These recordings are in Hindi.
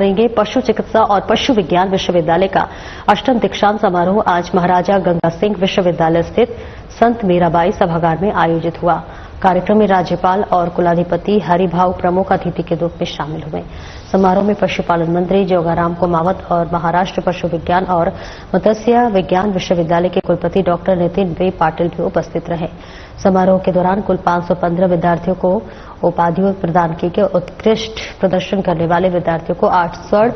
करेंगे। पशु चिकित्सा और पशु विज्ञान विश्वविद्यालय का अष्टम दीक्षांत समारोह आज महाराजा गंगा सिंह विश्वविद्यालय स्थित संत मीराबाई सभागार में आयोजित हुआ। कार्यक्रम में राज्यपाल और कुलाधिपति हरिभाऊ प्रमुख अतिथि के रूप में शामिल हुए। समारोह में पशुपालन मंत्री जोगाराम कुमावत और महाराष्ट्र पशु विज्ञान और मत्स्य विज्ञान विश्वविद्यालय के कुलपति डॉक्टर नितिन वे पाटिल भी उपस्थित रहे। समारोह के दौरान कुल 515 विद्यार्थियों को उपाधियां प्रदान की गई। उत्कृष्ट प्रदर्शन करने वाले विद्यार्थियों को 8 स्वर्ण,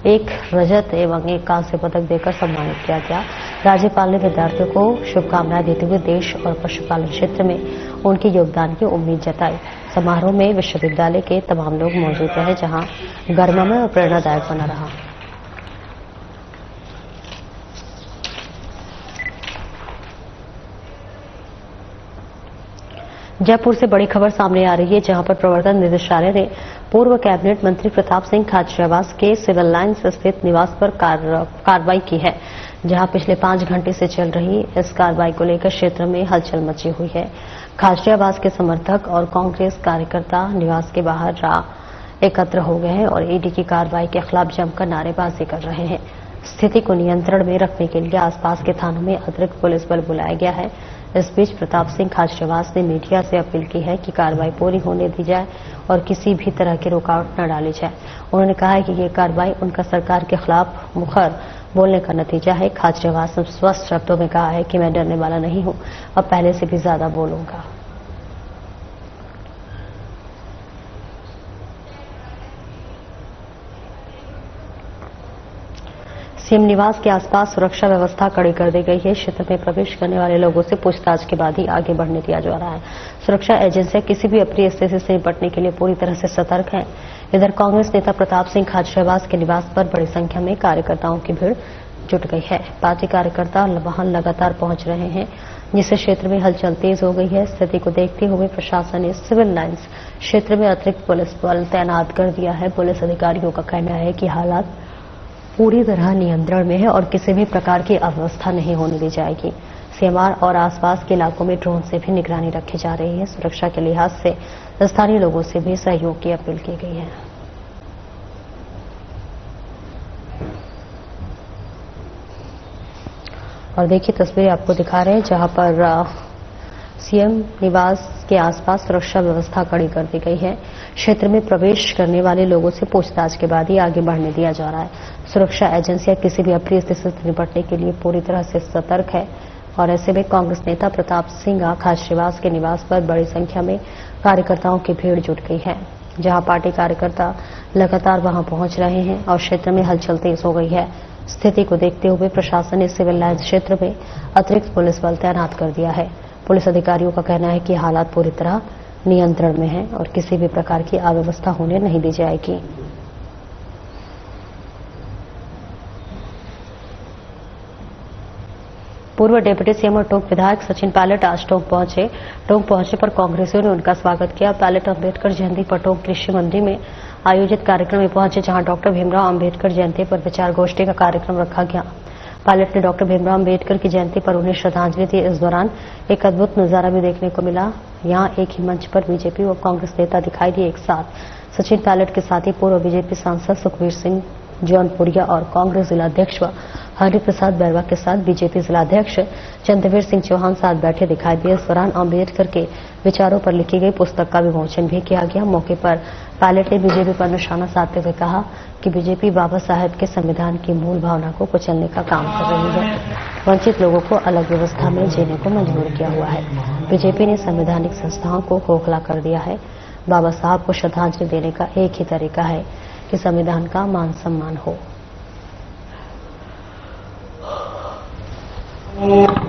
1 रजत एवं 1 कांस्य पदक देकर सम्मानित किया गया। राज्यपाल ने विद्यार्थियों को शुभकामनाएं देते हुए देश और पशुपालन क्षेत्र में उनके योगदान की उम्मीद जताई। समारोह में विश्वविद्यालय के तमाम लोग मौजूद रहे, जहां गर्ममय और प्रेरणादायक बना रहा। जयपुर से बड़ी खबर सामने आ रही है, जहां पर प्रवर्तन निदेशालय ने पूर्व कैबिनेट मंत्री प्रताप सिंह खाचरियावास के सिविल लाइन्स स्थित निवास पर कार्रवाई की है, जहां पिछले 5 घंटे से चल रही इस कार्रवाई को लेकर क्षेत्र में हलचल मची हुई है। खाचरियावास के समर्थक और कांग्रेस कार्यकर्ता निवास के बाहर एकत्र हो गए हैं और ईडी की कार्रवाई के खिलाफ जमकर नारेबाजी कर रहे हैं। स्थिति को नियंत्रण में रखने के लिए आसपास के थानों में अतिरिक्त पुलिस बल बुलाया गया है। इस बीच प्रताप सिंह खाचरियावास ने मीडिया से अपील की है कि कार्रवाई पूरी होने दी जाए और किसी भी तरह की रुकावट न डाली जाए। उन्होंने कहा है कि ये कार्रवाई उनका सरकार के खिलाफ मुखर बोलने का नतीजा है। खाचरियावास ने स्पष्ट शब्दों में कहा है कि मैं डरने वाला नहीं हूं, अब पहले से भी ज्यादा बोलूंगा। सीएम निवास के आसपास सुरक्षा व्यवस्था कड़ी कर दी गई है। क्षेत्र में प्रवेश करने वाले लोगों से पूछताछ के बाद ही आगे बढ़ने दिया जा रहा है। सुरक्षा एजेंसियां किसी भी अप्रिय स्थिति से निपटने के लिए पूरी तरह से सतर्क हैं। इधर कांग्रेस नेता प्रताप सिंह खाचरियावास के निवास पर बड़ी संख्या में कार्यकर्ताओं की भीड़ जुट गई है। पार्टी कार्यकर्ता वहां लगातार पहुंच रहे हैं, जिससे क्षेत्र में हलचल तेज हो गई है। स्थिति को देखते हुए प्रशासन ने सिविल लाइन्स क्षेत्र में अतिरिक्त पुलिस बल तैनात कर दिया है। पुलिस अधिकारियों का कहना है कि हालात पूरी तरह नियंत्रण में है और किसी भी प्रकार की अव्यवस्था नहीं होने दी जाएगी। सीएमआर और आसपास के इलाकों में ड्रोन से भी निगरानी रखी जा रही है। सुरक्षा के लिहाज से स्थानीय लोगों से भी सहयोग की अपील की गई है। और देखिए तस्वीरें आपको दिखा रहे हैं, जहां पर सीएम निवास के आसपास सुरक्षा व्यवस्था कड़ी कर दी गई है। क्षेत्र में प्रवेश करने वाले लोगों से पूछताछ के बाद ही आगे बढ़ने दिया जा रहा है। सुरक्षा एजेंसियां किसी भी अप्रिय स्थिति से निपटने के लिए पूरी तरह से सतर्क है और ऐसे में कांग्रेस नेता प्रताप सिंह खाचरियावास के निवास पर बड़ी संख्या में कार्यकर्ताओं की भीड़ जुट गई है, जहां पार्टी कार्यकर्ता लगातार वहां पहुंच रहे हैं और क्षेत्र में हलचल तेज हो गई है। स्थिति को देखते हुए प्रशासन ने सिविल लाइन्स क्षेत्र में अतिरिक्त पुलिस बल तैनात कर दिया है। पुलिस अधिकारियों का कहना है कि हालात पूरी तरह नियंत्रण में है और किसी भी प्रकार की अव्यवस्था होने नहीं दी जाएगी। पूर्व डिप्टी सीएम और टोंक विधायक सचिन पायलट आज टोंक पहुंचे पर कांग्रेसियों ने उनका स्वागत किया। पायलट अंबेडकर जयंती पर टोंक कृषि मंडी में आयोजित कार्यक्रम में पहुंचे, जहां डॉक्टर भीमराव अंबेडकर जयंती पर विचार गोष्ठी का कार्यक्रम रखा गया। पायलट ने डॉक्टर भीमराव अंबेडकर की जयंती पर उन्हें श्रद्धांजलि दी। इस दौरान एक अद्भुत नजारा भी देखने को मिला। यहां एक ही मंच पर बीजेपी और कांग्रेस नेता दिखाई दिए एक साथ। सचिन पायलट के साथ ही पूर्व बीजेपी सांसद सुखवीर सिंह जौनपुरिया और कांग्रेस जिलाध्यक्ष हरिप्रसाद बैरवा के साथ बीजेपी जिलाध्यक्ष चंद्रवीर सिंह चौहान साथ बैठे दिखाई दिए। इस दौरान अम्बेडकर के विचारों पर लिखी गई पुस्तक का विमोचन भी किया गया। मौके पर पायलट ने बीजेपी पर निशाना साधते हुए कहा कि बीजेपी बाबा साहेब के संविधान की मूल भावना को कुचलने का काम कर रही है। वंचित लोगों को अलग व्यवस्था में जीने को मजबूर किया हुआ है। बीजेपी ने संवैधानिक संस्थाओं को खोखला कर दिया है। बाबा साहब को श्रद्धांजलि देने का एक ही तरीका है कि संविधान का मान सम्मान हो।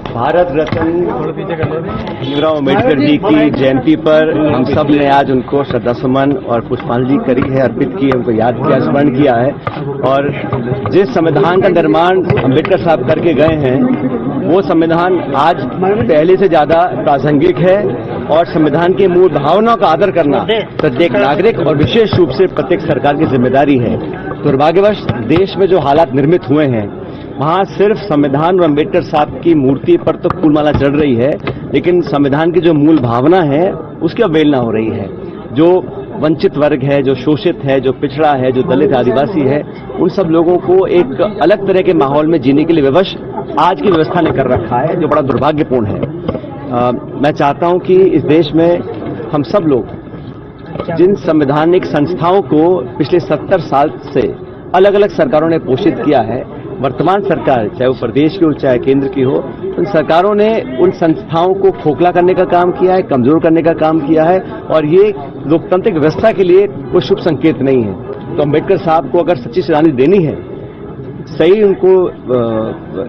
भारत रत्न भीमराव अम्बेडकर जी की जयंती पर हम सब ने आज उनको श्रद्धासुमन और पुष्पांजलि करी है, अर्पित की है, उनको याद किया, स्मरण किया है। और जिस संविधान का निर्माण अम्बेडकर साहब करके गए हैं, वो संविधान आज पहले से ज्यादा प्रासंगिक है और संविधान की मूल भावनाओं का आदर करना प्रत्येक नागरिक और विशेष रूप से प्रत्येक सरकार की जिम्मेदारी है। दुर्भाग्यवश देश में जो हालात निर्मित हुए हैं, वहां सिर्फ संविधान और अम्बेडकर साहब की मूर्ति पर तो फूलमाला चढ़ रही है, लेकिन संविधान की जो मूल भावना है उसकी अवहेलना हो रही है। जो वंचित वर्ग है, जो शोषित है, जो पिछड़ा है, जो दलित आदिवासी है, उन सब लोगों को एक अलग तरह के माहौल में जीने के लिए विवश आज की व्यवस्था ने कर रखा है, जो बड़ा दुर्भाग्यपूर्ण है। मैं चाहता हूं कि इस देश में हम सब लोग जिन संवैधानिक संस्थाओं को पिछले 70 साल से अलग अलग सरकारों ने पोषित किया है, वर्तमान सरकार चाहे वो प्रदेश की हो चाहे केंद्र की हो, उन सरकारों ने उन संस्थाओं को खोखला करने का काम किया है, कमजोर करने का काम किया है, और ये लोकतांत्रिक व्यवस्था के लिए कोई शुभ संकेत नहीं है। तो अम्बेडकर साहब को अगर सच्ची श्रद्धांजलि देनी है, सही उनको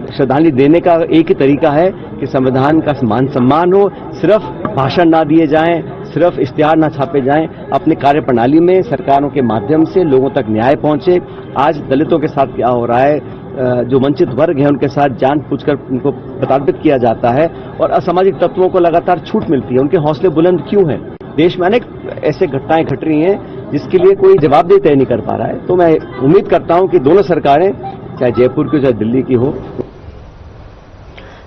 श्रद्धांजलि देने का एक ही तरीका है कि संविधान का मान सम्मान हो, सिर्फ भाषण ना दिए जाएं, सिर्फ इश्तिहार ना छापे जाएं, अपनी कार्यप्रणाली में सरकारों के माध्यम से लोगों तक न्याय पहुंचे। आज दलितों के साथ क्या हो रहा है, जो वंचित वर्ग है उनके साथ जानबूझकर उनको प्रताड़ित किया जाता है और असामाजिक तत्वों को लगातार छूट मिलती है, उनके हौसले बुलंद क्यों हैं? देश में अनेक ऐसे घटनाएं घट रही हैं जिसके लिए कोई जवाबदेही तय नहीं कर पा रहा है। तो मैं उम्मीद करता हूं कि दोनों सरकारें, चाहे जयपुर की हो चाहे दिल्ली की हो।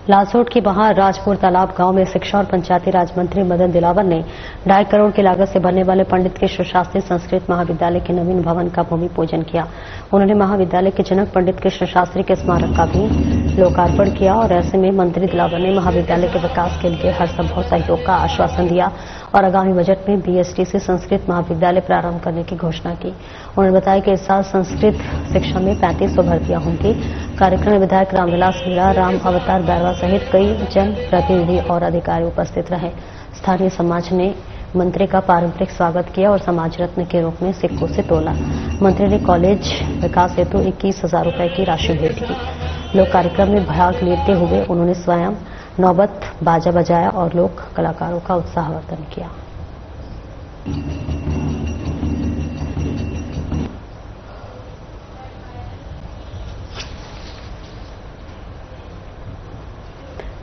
लालसोट के बाहर राजपुर तालाब गांव में शिक्षा और पंचायती राज मंत्री मदन दिलावर ने 2.5 करोड़ की लागत से बनने वाले पंडित कृष्ण शास्त्री संस्कृत महाविद्यालय के नवीन भवन का भूमि पूजन किया। उन्होंने महाविद्यालय के जनक पंडित कृष्ण शास्त्री के स्मारक का भी लोकार्पण किया और ऐसे में मंत्री दिलावर ने महाविद्यालय के विकास के लिए हर संभव सहयोग का आश्वासन दिया और आगामी बजट में बीएसटीसी संस्कृत महाविद्यालय प्रारंभ करने की घोषणा की। उन्होंने बताया कि इस साल संस्कृत शिक्षा में 3500 भर्तियां होंगी। कार्यक्रम में विधायक रामविलास मीणा, राम अवतार बैरवा सहित कई जनप्रतिनिधि और अधिकारी उपस्थित रहे। स्थानीय समाज ने मंत्री का पारंपरिक स्वागत किया और समाज रत्न के रूप में सिक्कों से तोला। मंत्री ने कॉलेज विकास हेतु 21,000 रुपए की राशि भेंट की। लोक कार्यक्रम में भाग लेते हुए उन्होंने स्वयं नौबत बाजा बजाया और लोक कलाकारों का उत्साहवर्धन किया।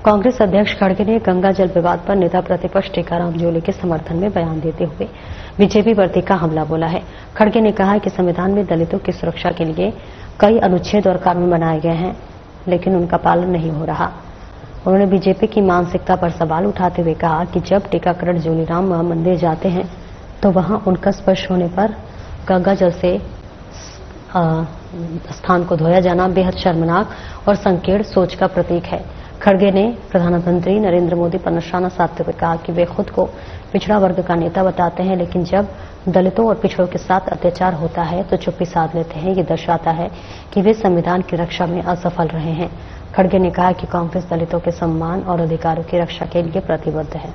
कांग्रेस अध्यक्ष खड़गे ने गंगा जल विवाद पर नेता प्रतिपक्ष टीकाराम जूली के समर्थन में बयान देते हुए बीजेपी पर तीखा हमला बोला है। खड़गे ने कहा कि संविधान में दलितों की सुरक्षा के लिए कई अनुच्छेद और कानून बनाए गए हैं, लेकिन उनका पालन नहीं हो रहा। उन्होंने बीजेपी की मानसिकता पर सवाल उठाते हुए कहा कि जब टीकाकरण जोलीराम मंदिर जाते हैं तो वहां उनका स्पर्श होने पर गंगा जल से स्थान को धोया जाना बेहद शर्मनाक और संकीर्ण सोच का प्रतीक है। खड़गे ने प्रधानमंत्री नरेंद्र मोदी पर निशाना साधते हुए कहा कि वे खुद को पिछड़ा वर्ग का नेता बताते हैं, लेकिन जब दलितों और पिछड़ों के साथ अत्याचार होता है तो चुप्पी साध लेते हैं। ये दर्शाता है कि वे संविधान की रक्षा में असफल रहे हैं। खड़गे ने कहा कि कांग्रेस दलितों के सम्मान और अधिकारों की रक्षा के लिए प्रतिबद्ध है।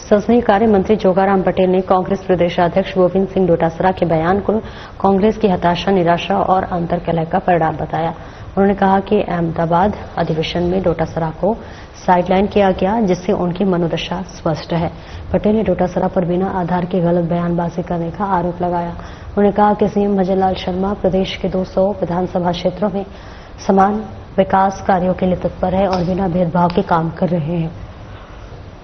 संसदीय कार्य मंत्री जोगाराम पटेल ने कांग्रेस प्रदेशाध्यक्ष गोविंद सिंह डोटासरा के बयान को कांग्रेस की हताशा, निराशा और अंतर्कलह का परिणाम बताया। उन्होंने कहा कि अहमदाबाद अधिवेशन में डोटासरा को साइडलाइन किया गया, जिससे उनकी मनोदशा स्पष्ट है। पटेल ने डोटासरा पर बिना आधार की गलत बयानबाजी करने का आरोप लगाया। उन्होंने कहा कि सीएम भजनलाल शर्मा प्रदेश के 200 विधानसभा क्षेत्रों में समान विकास कार्यों के लिए तत्पर है और बिना भेदभाव के काम कर रहे हैं।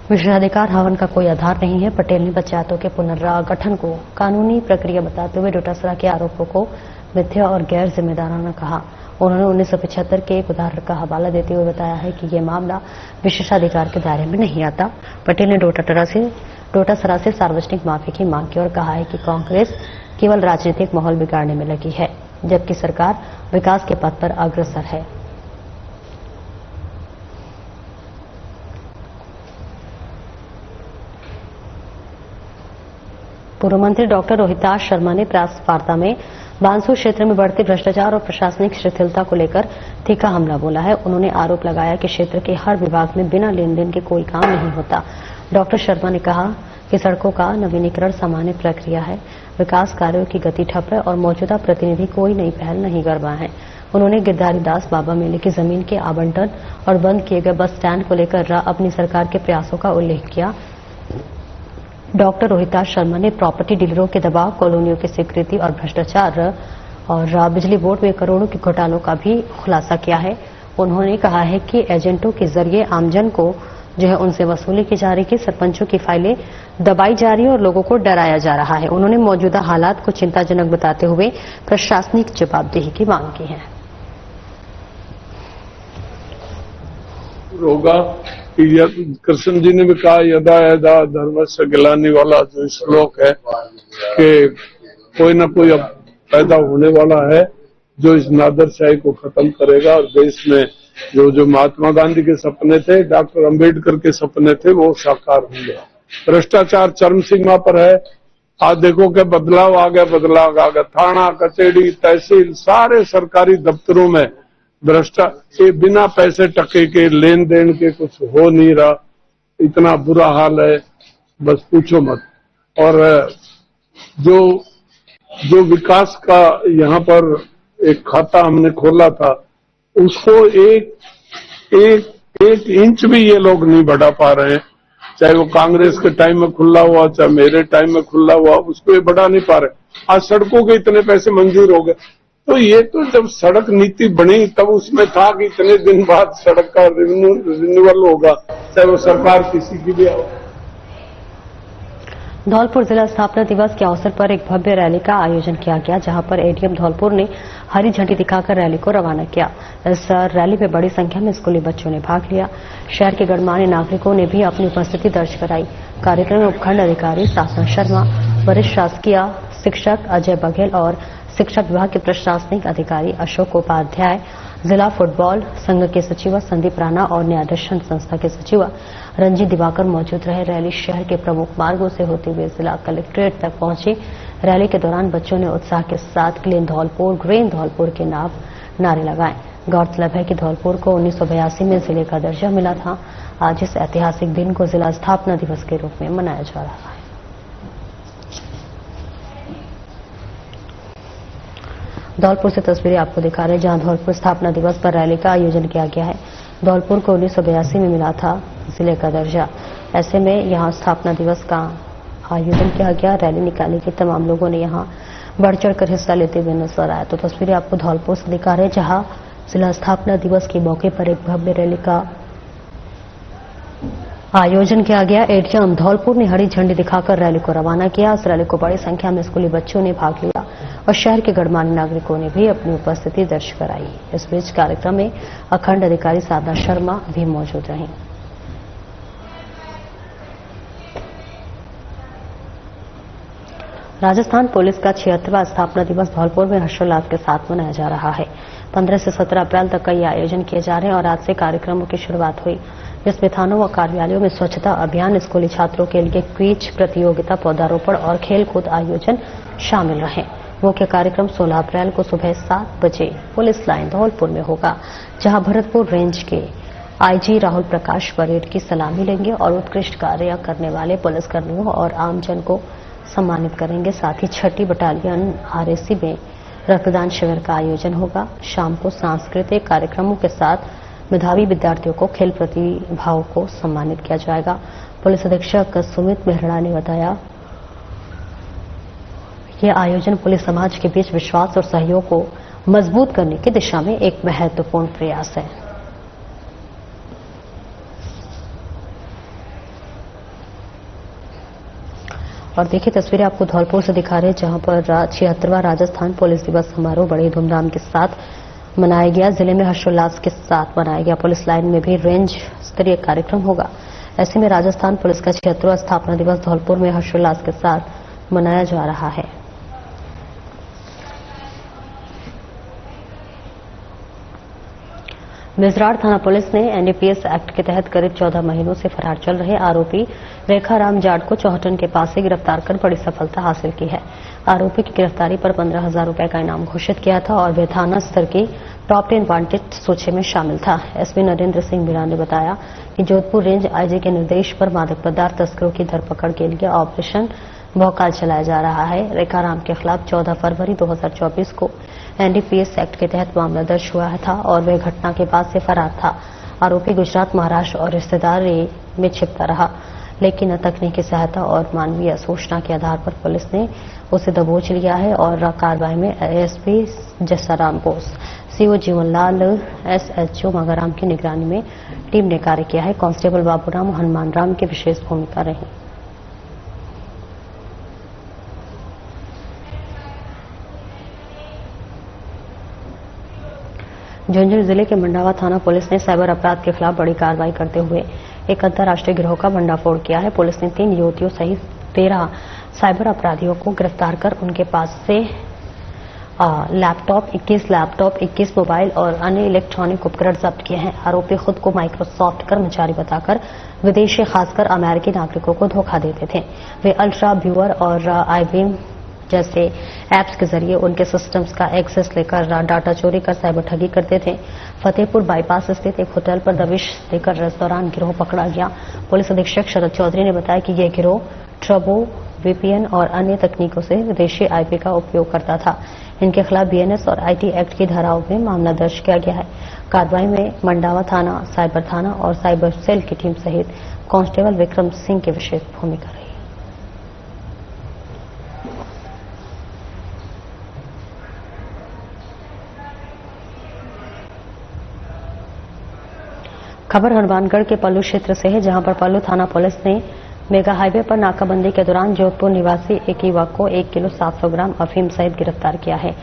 विशेषाधिकार हवन का कोई आधार नहीं है। पटेल ने पंचायतों के पुनर्गठन को कानूनी प्रक्रिया बताते हुए डोटासरा के आरोपों को मिथ्या और गैर जिम्मेदाराना कहा। उन्होंने 1975 के एक उदाहरण का हवाला देते हुए बताया है कि ये मामला विशेषाधिकार के दायरे में नहीं आता। पटेल ने डोटासरा से सार्वजनिक माफी की मांग की और कहा है कि कांग्रेस केवल राजनीतिक माहौल बिगाड़ने में लगी है, जबकि सरकार विकास के पथ पर अग्रसर है। पूर्व मंत्री डॉक्टर रोहिताश शर्मा ने प्रेस वार्ता में बांसु क्षेत्र में बढ़ते भ्रष्टाचार और प्रशासनिक शिथिलता को लेकर तीखा हमला बोला है। उन्होंने आरोप लगाया कि क्षेत्र के हर विभाग में बिना लेन देन के कोई काम नहीं होता। डॉक्टर शर्मा ने कहा कि सड़कों का नवीनीकरण सामान्य प्रक्रिया है, विकास कार्यों की गति ठप है और मौजूदा प्रतिनिधि कोई नई पहल नहीं कर पाए हैं। उन्होंने गिरधारी दास बाबा मेले की जमीन के आवंटन और बंद किए गए बस स्टैंड को लेकर अपनी सरकार के प्रयासों का उल्लेख किया। डॉक्टर रोहिताश शर्मा ने प्रॉपर्टी डीलरों के दबाव, कॉलोनियों की स्वीकृति और भ्रष्टाचार और बिजली बोर्ड में करोड़ों के घोटालों का भी खुलासा किया है। उन्होंने कहा है कि एजेंटों के जरिए आमजन को जो है उनसे वसूली की जा रही है, सरपंचों की फाइलें दबाई जा रही है और लोगों को डराया जा रहा है। उन्होंने मौजूदा हालात को चिंताजनक बताते हुए प्रशासनिक जवाबदेही की मांग की है। होगा कि कृष्ण जी ने भी कहा यदा यदा धर्मस्य ग्लानि वाला जो श्लोक है कि कोई ना कोई अब पैदा होने वाला है जो इस नादरशाही को खत्म करेगा और देश में जो महात्मा गांधी के सपने थे, डॉक्टर अंबेडकर के सपने थे, वो साकार होंगे। भ्रष्टाचार चरम सीमा पर है। आज देखो कि बदलाव आ गया। थाना, कचहरी, तहसील, सारे सरकारी दफ्तरों में भ्रष्टाचार, बिना पैसे टके के लेन देन के कुछ हो नहीं रहा। इतना बुरा हाल है, बस पूछो मत। और जो विकास का यहाँ पर एक खाता हमने खोला था, उसको एक इंच भी ये लोग नहीं बढ़ा पा रहे हैं। चाहे वो कांग्रेस के टाइम में खुला हुआ, चाहे मेरे टाइम में खुला हुआ, उसको ये बढ़ा नहीं पा रहे। आज सड़कों के इतने पैसे मंजूर हो गए। तो ये तो जब सड़क नीति बनी तब उसमें था कि इतने दिन बाद सड़क का रिन्यूअल होगा, चाहे वो सरकार किसी की भी हो। धौलपुर जिला स्थापना दिवस के अवसर पर एक भव्य रैली का आयोजन किया गया, जहां पर एडीएम धौलपुर ने हरी झंडी दिखाकर रैली को रवाना किया। इस रैली में बड़ी संख्या में स्कूली बच्चों ने भाग लिया। शहर के गणमान्य नागरिकों ने भी अपनी उपस्थिति दर्ज कराई। कार्यक्रम में उपखंड अधिकारी साधना शर्मा, वरिष्ठ शासकीय शिक्षक अजय बघेल और शिक्षा विभाग के प्रशासनिक अधिकारी अशोक उपाध्याय, जिला फुटबॉल संघ के सचिव संदीप राणा और न्यायाधीशन संस्था के सचिव रंजीत दिवाकर मौजूद रहे। रैली शहर के प्रमुख मार्गों से होते हुए जिला कलेक्ट्रेट तक पहुंची। रैली के दौरान बच्चों ने उत्साह के साथ क्लीन धौलपुर, ग्रीन धौलपुर के नारे लगाए। गौरतलब है कि धौलपुर को 1982 में जिले का दर्जा मिला था। आज इस ऐतिहासिक दिन को जिला स्थापना दिवस के रूप में मनाया जा रहा है। धौलपुर से तस्वीरें आपको दिखा रहे हैं, जहां धौलपुर स्थापना दिवस पर रैली का आयोजन किया गया है। धौलपुर को 1982 में मिला था जिले का दर्जा। ऐसे में यहां स्थापना दिवस का आयोजन किया गया। रैली निकाली गई, तमाम लोगों ने यहां बढ़ चढ़कर हिस्सा लेते हुए नजर आया। तो तस्वीरें आपको धौलपुर से दिखा रहे हैं, जहां जिला स्थापना दिवस के मौके पर एक भव्य रैली का आयोजन किया गया। एडीएम धौलपुर ने हरी झंडी दिखाकर रैली को रवाना किया। इस रैली को बड़ी संख्या में स्कूली बच्चों ने भाग लिया और शहर के गणमान्य नागरिकों ने भी अपनी उपस्थिति दर्ज कराई। इस बीच कार्यक्रम में अखंड अधिकारी साधना शर्मा भी मौजूद रहीं। राजस्थान पुलिस का 76वां स्थापना दिवस धौलपुर में हर्षोल्लास के साथ मनाया जा रहा है। 15 से 17 अप्रैल तक का ये आयोजन किए जा रहे हैं और आज से कार्यक्रमों की शुरुआत हुई, जिसमें थानों व कार्यालयों में स्वच्छता अभियान, स्कूली छात्रों के लिए क्विज प्रतियोगिता, पौधारोपण और खेलकूद आयोजन शामिल रहे। मुख्य कार्यक्रम 16 अप्रैल को सुबह 7 बजे पुलिस लाइन धौलपुर में होगा, जहां भरतपुर रेंज के आईजी राहुल प्रकाश परेड की सलामी लेंगे और उत्कृष्ट कार्य करने वाले पुलिसकर्मियों और आमजन को सम्मानित करेंगे। साथ ही 6ठी बटालियन आरएसी में रक्तदान शिविर का आयोजन होगा। शाम को सांस्कृतिक कार्यक्रमों के साथ मेधावी विद्यार्थियों को खेल प्रतिभाओं को सम्मानित किया जाएगा। पुलिस अधीक्षक सुमित मेहरा ने बताया, यह आयोजन पुलिस समाज के बीच विश्वास और सहयोग को मजबूत करने की दिशा में एक महत्वपूर्ण प्रयास है। और देखिए तस्वीरें आपको धौलपुर से दिखा रहे हैं, जहां पर 76वां राजस्थान पुलिस दिवस समारोह बड़े धूमधाम के साथ मनाया गया। जिले में हर्षोल्लास के साथ मनाया गया। पुलिस लाइन में भी रेंज स्तरीय कार्यक्रम होगा। ऐसे में राजस्थान पुलिस का 76वां स्थापना दिवस धौलपुर में हर्षोल्लास के साथ मनाया जा रहा है। बिजराड़ थाना पुलिस ने एनडीपीएस एक्ट के तहत करीब 14 महीनों से फरार चल रहे आरोपी रेखाराम जाट को चौहटन के पास से गिरफ्तार कर बड़ी सफलता हासिल की है। आरोपी की गिरफ्तारी पर 15,000 रुपए का इनाम घोषित किया था और वे थाना स्तर की टॉप 10 वांटेड सूची में शामिल था। एसपी नरेंद्र सिंह मीणा ने बताया कि जोधपुर रेंज आईजी के निर्देश पर मादक पदार्थ तस्करों की धरपकड़ के लिए ऑपरेशन भौकाल चलाया जा रहा है। रेखाराम के खिलाफ 14 फरवरी 2024 को एनडीपीएस एक्ट के तहत मामला दर्ज हुआ था और वह घटना के बाद से फरार था। आरोपी गुजरात, महाराष्ट्र और रिश्तेदारी में छिपता रहा, लेकिन तकनीकी सहायता और मानवीय सूचना के आधार पर पुलिस ने उसे दबोच लिया है और कार्रवाई में ASP Jasaram Bose, CO Jeevanlal, SHO Magaram की निगरानी में टीम ने कार्य किया है। कांस्टेबल बाबूराम हनुमान राम की विशेष भूमिका रही। झुंझुनू जिले के मंडावा थाना पुलिस ने साइबर अपराध के खिलाफ बड़ी कार्रवाई करते हुए एक अंतर्राष्ट्रीय गिरोह का भंडाफोड़ किया है। पुलिस ने 3 युवतियों सहित 13 साइबर अपराधियों को गिरफ्तार कर उनके पास से लैपटॉप, 21 मोबाइल और अन्य इलेक्ट्रॉनिक उपकरण जब्त किए हैं। आरोपी खुद को माइक्रोसॉफ्ट कर्मचारी बताकर विदेशी, खासकर अमेरिकी नागरिकों को धोखा देते थे। वे अल्ट्रा व्यूअर और आईबीएम जैसे ऐप्स के जरिए उनके सिस्टम्स का एक्सेस लेकर डाटा चोरी कर साइबर ठगी करते थे। फतेहपुर बाईपास स्थित एक होटल पर दबिश देकर इस दौरान गिरोह पकड़ा गया। पुलिस अधीक्षक शरद चौधरी ने बताया कि यह गिरोह ट्रबो, वीपीएन और अन्य तकनीकों से विदेशी आईपी का उपयोग करता था। इनके खिलाफ बीएनएस और आईटी एक्ट की धाराओं में मामला दर्ज किया गया है। कार्रवाई में मंडावा थाना, साइबर थाना और साइबर सेल की टीम सहित कांस्टेबल विक्रम सिंह की विशेष भूमिका रही। खबर हनुमानगढ़ के पल्लू क्षेत्र से है, जहां पर पल्लू थाना पुलिस ने मेगा हाईवे पर नाकाबंदी के दौरान जोधपुर निवासी एक युवक को 1 किलो 700 ग्राम अफीम सहित गिरफ्तार किया है।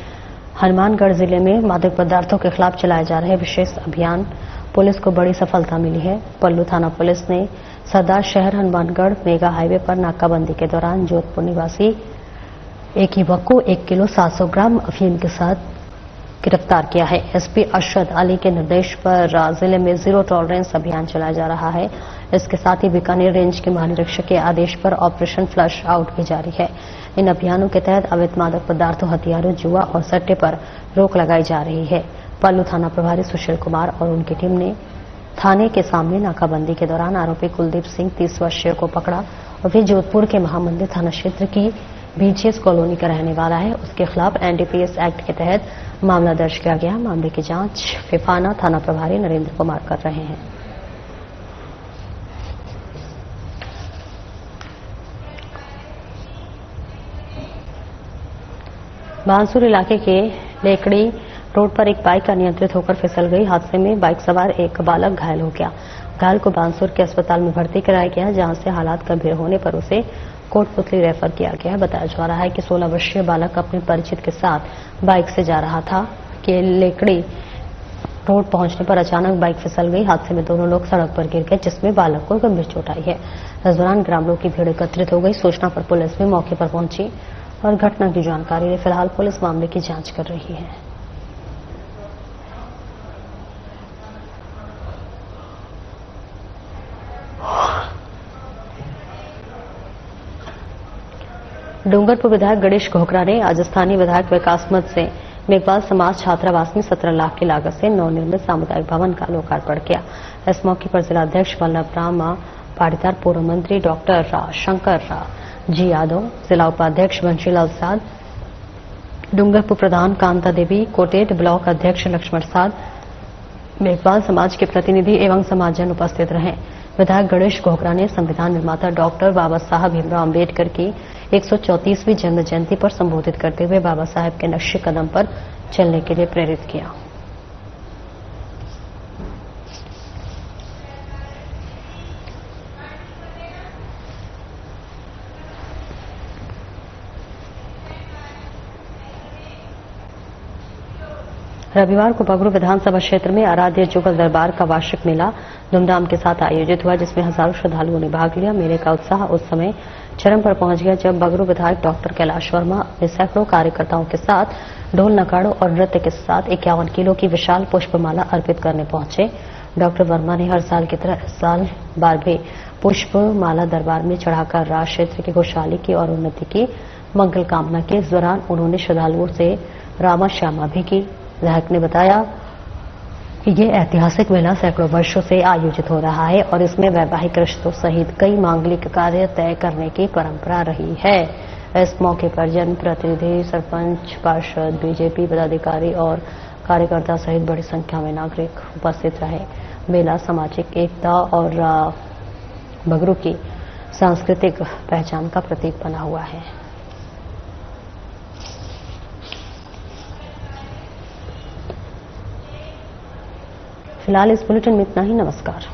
हनुमानगढ़ जिले में मादक पदार्थों के खिलाफ चलाए जा रहे विशेष अभियान पुलिस को बड़ी सफलता मिली है। पल्लू थाना पुलिस ने सरदार शहर हनुमानगढ़ मेगा हाईवे पर नाकाबंदी के दौरान जोधपुर निवासी एक युवक को 1 किलो 700 ग्राम अफीम के साथ गिरफ्तार किया है। एसपी अरशद अली के निर्देश पर जिले में जीरो टॉलरेंस अभियान चलाया जा रहा है। इसके साथ ही बीकानेर रेंज के महानिरीक्षक के आदेश पर ऑपरेशन फ्लश आउट भी जारी है। इन अभियानों के तहत अवैध मादक पदार्थों, हथियारों, जुआ और सट्टे पर रोक लगाई जा रही है। पल्लू थाना प्रभारी सुशील कुमार और उनकी टीम ने थाने के सामने नाकाबंदी के दौरान आरोपी कुलदीप सिंह 30 वर्षीय को पकड़ा और वे जोधपुर के महामंदिर थाना क्षेत्र की बीजीएस कॉलोनी का रहने वाला है। उसके खिलाफ एनडीपीएस एक्ट के तहत मामला दर्ज किया गया। मामले की जांच फिफाना थाना प्रभारी नरेंद्र कुमार कर रहे हैं। बांसुर इलाके के लेकड़ी रोड पर एक बाइक अनियंत्रित होकर फिसल गई। हादसे में बाइक सवार एक बालक घायल हो गया। घायल को बांसुर के अस्पताल में भर्ती कराया गया, जहां से हालात गंभीर होने पर उसे कोटपुतली रेफर किया गया। बताया जा रहा है कि 16 वर्षीय बालक अपने परिचित के साथ बाइक से जा रहा था कि लेकड़ी रोड पहुंचने पर अचानक बाइक फिसल गई। हादसे में दोनों लोग सड़क पर गिर गए, जिसमें बालक को गंभीर चोट आई है। इस दौरान ग्रामीणों की भीड़ एकत्रित हो गई। सूचना पर पुलिस भी मौके पर पहुंची और घटना की जानकारी ली। फिलहाल पुलिस मामले की जांच कर रही है। डूंगरपुर विधायक गणेश घोकरा ने आज स्थानीय विधायक विकास मत से मेघवाल समाज छात्रावास में 17 लाख की लागत से नवनिर्मित सामुदायिक भवन का लोकार्पण किया। इस मौके पर जिलाध्यक्ष वल्लभ राम पाटीदार, पूर्व मंत्री डॉक्टर शंकर जी यादव, जिला उपाध्यक्ष बंशीलाल साध, डूंगरपुर प्रधान कांता देवी, कोटेट ब्लॉक अध्यक्ष लक्ष्मण साध, मेघवाल समाज के प्रतिनिधि एवं समाजजन उपस्थित रहे। विधायक गणेश घोकरा ने संविधान निर्माता डॉक्टर बाबा साहब भीमराव अम्बेडकर की 134वीं जन्म जयंती पर संबोधित करते हुए बाबा साहब के नक्शे कदम पर चलने के लिए प्रेरित किया। रविवार को बगरू विधानसभा क्षेत्र में आराध्य जुगल दरबार का वार्षिक मेला धूमधाम के साथ आयोजित हुआ, जिसमें हजारों श्रद्धालुओं ने भाग लिया। मेले का उत्साह उस समय चरम पर पहुंच गया जब बगरू विधायक डॉक्टर कैलाश वर्मा अपने सैकड़ों कार्यकर्ताओं के साथ ढोल नगाड़ों और नृत्य के साथ 51 किलो की विशाल पुष्पमाला अर्पित करने पहुंचे। डॉक्टर वर्मा ने हर साल की तरह इस साल बार भी पुष्पमाला दरबार में चढ़ाकर राज क्षेत्र की खुशहाली की और उन्नति की मंगल कामना की। इस दौरान उन्होंने श्रद्धालुओं से रामा श्यामा भी की। विधायक ने बताया कि ये ऐतिहासिक मेला सैकड़ों वर्षों से आयोजित हो रहा है और इसमें वैवाहिक रिश्तों सहित कई मांगलिक कार्य तय करने की परंपरा रही है। इस मौके पर जनप्रतिनिधि, सरपंच, पार्षद, बीजेपी पदाधिकारी और कार्यकर्ता सहित बड़ी संख्या में नागरिक उपस्थित रहे। मेला सामाजिक एकता और बगरू की सांस्कृतिक पहचान का प्रतीक बना हुआ है। फिलहाल इस बुलेटिन में इतना ही। नमस्कार।